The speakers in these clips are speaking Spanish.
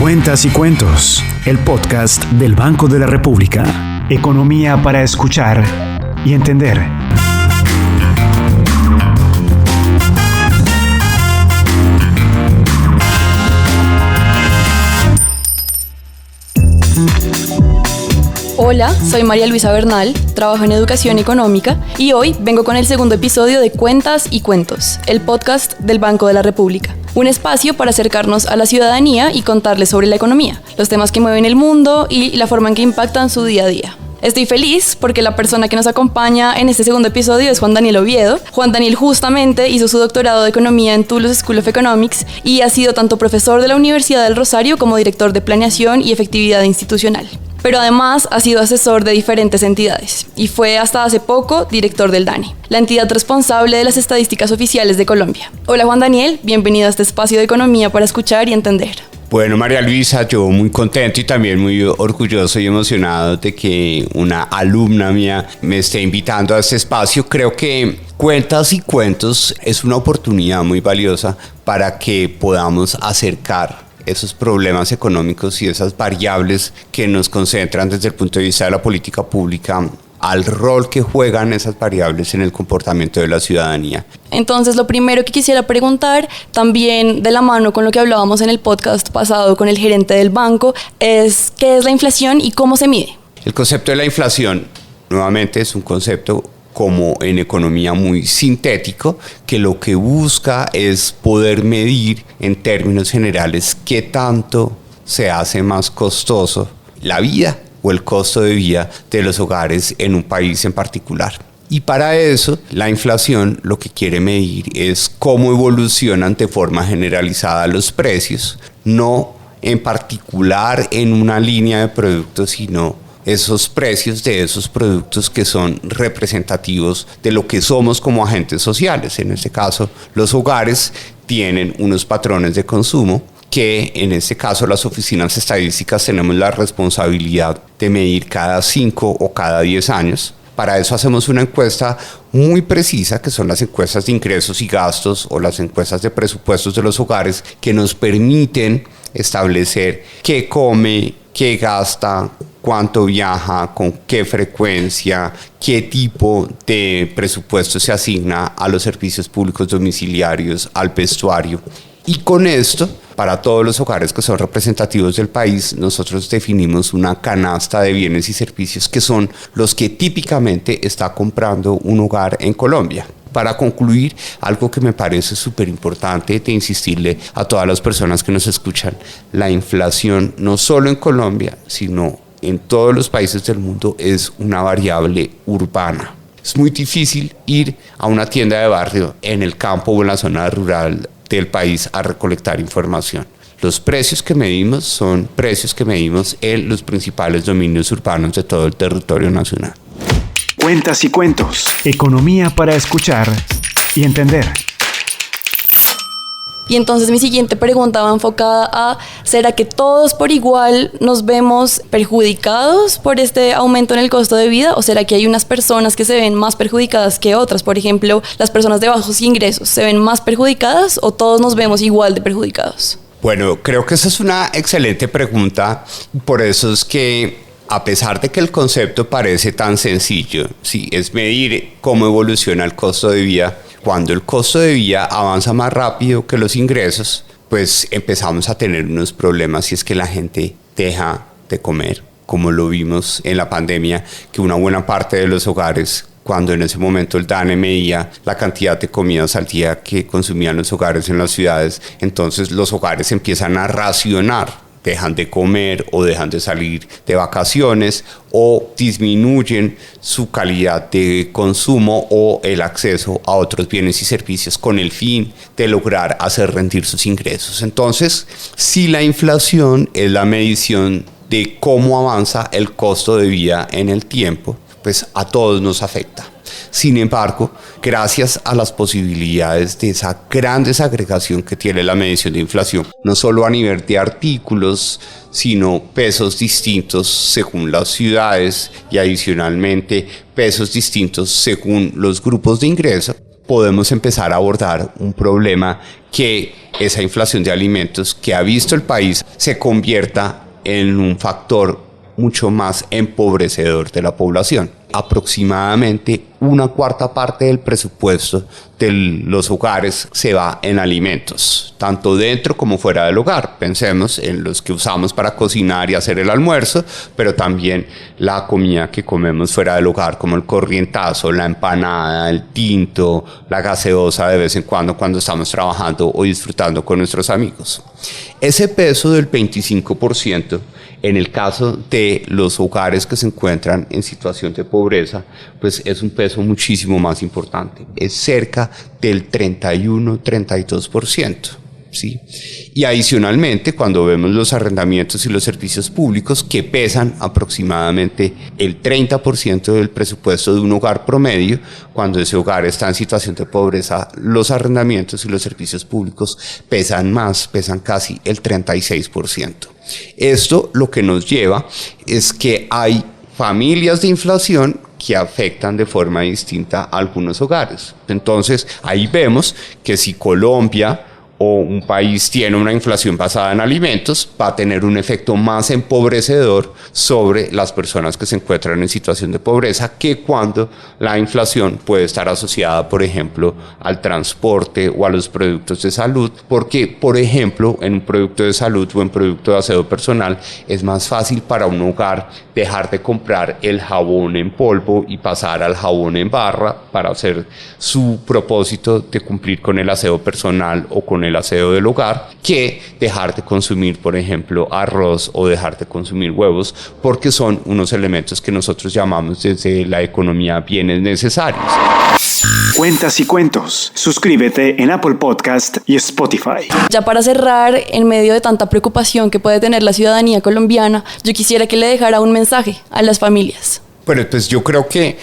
Cuentas y Cuentos, el podcast del Banco de la República. Economía para escuchar y entender. Hola, soy María Luisa Bernal, trabajo en Educación Económica y hoy vengo con el segundo episodio de Cuentas y Cuentos, el podcast del Banco de la República. Un espacio para acercarnos a la ciudadanía y contarles sobre la economía, los temas que mueven el mundo y la forma en que impactan su día a día. Estoy feliz porque la persona que nos acompaña en este segundo episodio es Juan Daniel Oviedo. Juan Daniel justamente hizo su doctorado de Economía en Toulouse School of Economics y ha sido tanto profesor de la Universidad del Rosario como director de Planeación y Efectividad Institucional. Pero además ha sido asesor de diferentes entidades y fue hasta hace poco director del DANE, la entidad responsable de las estadísticas oficiales de Colombia. Hola Juan Daniel, bienvenido a este espacio de economía para escuchar y entender. Bueno, María Luisa, yo muy contento y también muy orgulloso y emocionado de que una alumna mía me esté invitando a este espacio. Creo que Cuentas y Cuentos es una oportunidad muy valiosa para que podamos acercar esos problemas económicos y esas variables que nos concentran desde el punto de vista de la política pública al rol que juegan esas variables en el comportamiento de la ciudadanía. Entonces, lo primero que quisiera preguntar, también de la mano con lo que hablábamos en el podcast pasado con el gerente del banco, es ¿qué es la inflación y cómo se mide? El concepto de la inflación, nuevamente, es un concepto como en economía muy sintético, que lo que busca es poder medir en términos generales qué tanto se hace más costoso la vida o el costo de vida de los hogares en un país en particular. Y para eso, la inflación lo que quiere medir es cómo evolucionan de forma generalizada los precios, no en particular en una línea de productos, sino esos precios de esos productos que son representativos de lo que somos como agentes sociales. En este caso, los hogares tienen unos patrones de consumo que en este caso las oficinas estadísticas tenemos la responsabilidad de medir cada 5 o cada 10 años. Para eso hacemos una encuesta muy precisa, que son las encuestas de ingresos y gastos o las encuestas de presupuestos de los hogares, que nos permiten establecer qué come, qué gasta, cuánto viaja, con qué frecuencia, qué tipo de presupuesto se asigna a los servicios públicos domiciliarios, al vestuario. Y con esto, para todos los hogares que son representativos del país, nosotros definimos una canasta de bienes y servicios que son los que típicamente está comprando un hogar en Colombia. Para concluir, algo que me parece súper importante de insistirle a todas las personas que nos escuchan, la inflación no solo en Colombia, sino en todos los países del mundo es una variable urbana. Es muy difícil ir a una tienda de barrio en el campo o en la zona rural del país a recolectar información. Los precios que medimos son precios que medimos en los principales dominios urbanos de todo el territorio nacional. Cuentas y Cuentos, economía para escuchar y entender. Y entonces mi siguiente pregunta va enfocada a ¿será que todos por igual nos vemos perjudicados por este aumento en el costo de vida? ¿O será que hay unas personas que se ven más perjudicadas que otras? Por ejemplo, las personas de bajos ingresos, ¿se ven más perjudicadas o todos nos vemos igual de perjudicados? Bueno, creo que esa es una excelente pregunta. Por eso es que, a pesar de que el concepto parece tan sencillo, sí, es medir cómo evoluciona el costo de vida. Cuando el costo de vida avanza más rápido que los ingresos, pues empezamos a tener unos problemas, y es que la gente deja de comer, como lo vimos en la pandemia, que una buena parte de los hogares, cuando en ese momento el DANE medía la cantidad de comidas al día que consumían los hogares en las ciudades, entonces los hogares empiezan a racionar. Dejan de comer o dejan de salir de vacaciones o disminuyen su calidad de consumo o el acceso a otros bienes y servicios con el fin de lograr hacer rendir sus ingresos. Entonces, si la inflación es la medición de cómo avanza el costo de vida en el tiempo, pues a todos nos afecta. Sin embargo, gracias a las posibilidades de esa gran desagregación que tiene la medición de inflación, no solo a nivel de artículos, sino pesos distintos según las ciudades y adicionalmente pesos distintos según los grupos de ingreso, podemos empezar a abordar un problema que esa inflación de alimentos que ha visto el país se convierta en un factor mucho más empobrecedor de la población. Aproximadamente 1/4 parte del presupuesto de los hogares se va en alimentos, tanto dentro como fuera del hogar. Pensemos en los que usamos para cocinar y hacer el almuerzo, pero también la comida que comemos fuera del hogar, como el corrientazo, la empanada, el tinto, la gaseosa de vez en cuando estamos trabajando o disfrutando con nuestros amigos. Ese peso del 25%, en el caso de los hogares que se encuentran en situación de pobreza, pues es un peso muchísimo más importante. Es cerca del 31-32%. ¿Sí? Y adicionalmente, cuando vemos los arrendamientos y los servicios públicos que pesan aproximadamente el 30% del presupuesto de un hogar promedio, cuando ese hogar está en situación de pobreza, los arrendamientos y los servicios públicos pesan más, pesan casi el 36%. Esto lo que nos lleva es que hay familias de inflación que afectan de forma distinta a algunos hogares. Entonces, ahí vemos que si Colombia o un país tiene una inflación basada en alimentos, va a tener un efecto más empobrecedor sobre las personas que se encuentran en situación de pobreza que cuando la inflación puede estar asociada, por ejemplo, al transporte o a los productos de salud, porque, por ejemplo, en un producto de salud o en producto de aseo personal es más fácil para un hogar dejar de comprar el jabón en polvo y pasar al jabón en barra para hacer su propósito de cumplir con el aseo personal o con el aseo del hogar, que dejar de consumir, por ejemplo, arroz o dejar de consumir huevos, porque son unos elementos que nosotros llamamos desde la economía bienes necesarios. Cuentas y cuentos. Suscríbete en Apple Podcast y Spotify. Ya para cerrar, en medio de tanta preocupación que puede tener la ciudadanía colombiana, yo quisiera que le dejara un mensaje a las familias. Bueno, pues yo creo que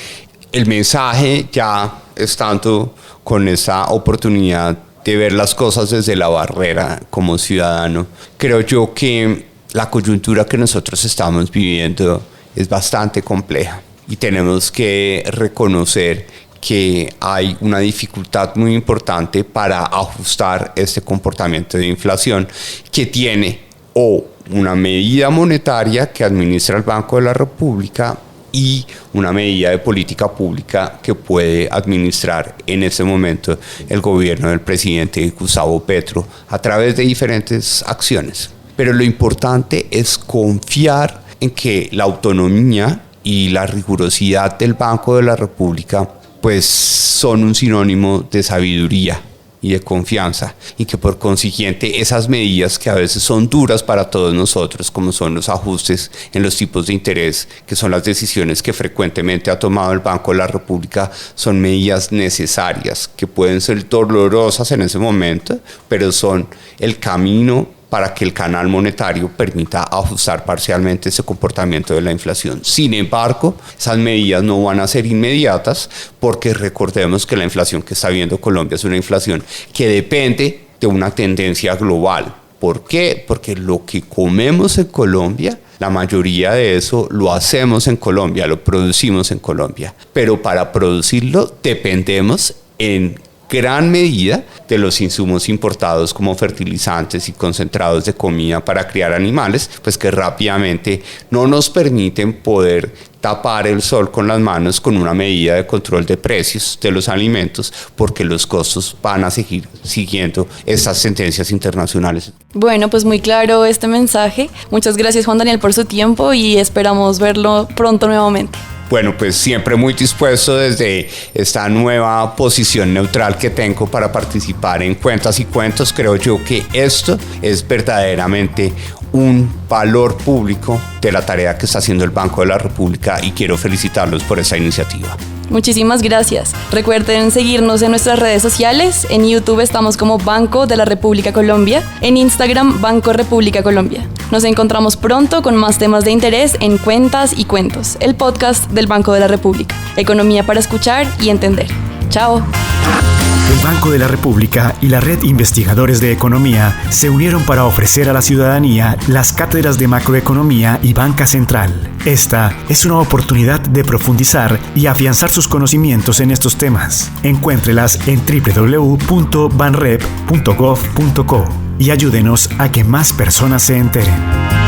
el mensaje ya estando con esa oportunidad de ver las cosas desde la barrera como ciudadano, creo yo que la coyuntura que nosotros estamos viviendo es bastante compleja y tenemos que reconocer que hay una dificultad muy importante para ajustar este comportamiento de inflación que tiene o una medida monetaria que administra el Banco de la República y una medida de política pública que puede administrar en este momento el gobierno del presidente Gustavo Petro a través de diferentes acciones. Pero lo importante es confiar en que la autonomía y la rigurosidad del Banco de la República pues son un sinónimo de sabiduría y de confianza, y que por consiguiente esas medidas que a veces son duras para todos nosotros, como son los ajustes en los tipos de interés, que son las decisiones que frecuentemente ha tomado el Banco de la República, son medidas necesarias, que pueden ser dolorosas en ese momento, pero son el camino para que el canal monetario permita ajustar parcialmente ese comportamiento de la inflación. Sin embargo, esas medidas no van a ser inmediatas porque recordemos que la inflación que está viendo Colombia es una inflación que depende de una tendencia global. ¿Por qué? Porque lo que comemos en Colombia, la mayoría de eso lo hacemos en Colombia, lo producimos en Colombia. Pero para producirlo dependemos en gran medida de los insumos importados como fertilizantes y concentrados de comida para criar animales, pues que rápidamente no nos permiten poder tapar el sol con las manos con una medida de control de precios de los alimentos, porque los costos van a seguir siguiendo estas tendencias internacionales. Bueno, pues muy claro este mensaje. Muchas gracias, Juan Daniel, por su tiempo y esperamos verlo pronto nuevamente. Bueno, pues siempre muy dispuesto desde esta nueva posición neutral que tengo para participar en Cuentas y Cuentos. Creo yo que esto es verdaderamente un valor público de la tarea que está haciendo el Banco de la República y quiero felicitarlos por esa iniciativa. Muchísimas gracias. Recuerden seguirnos en nuestras redes sociales. En YouTube estamos como Banco de la República Colombia. En Instagram, Banco República Colombia. Nos encontramos pronto con más temas de interés en Cuentas y Cuentos, el podcast del Banco de la República. Economía para escuchar y entender. Chao. El Banco de la República y la Red Investigadores de Economía se unieron para ofrecer a la ciudadanía las cátedras de macroeconomía y banca central. Esta es una oportunidad de profundizar y afianzar sus conocimientos en estos temas. Encuéntrelas en www.banrep.gov.co y ayúdenos a que más personas se enteren.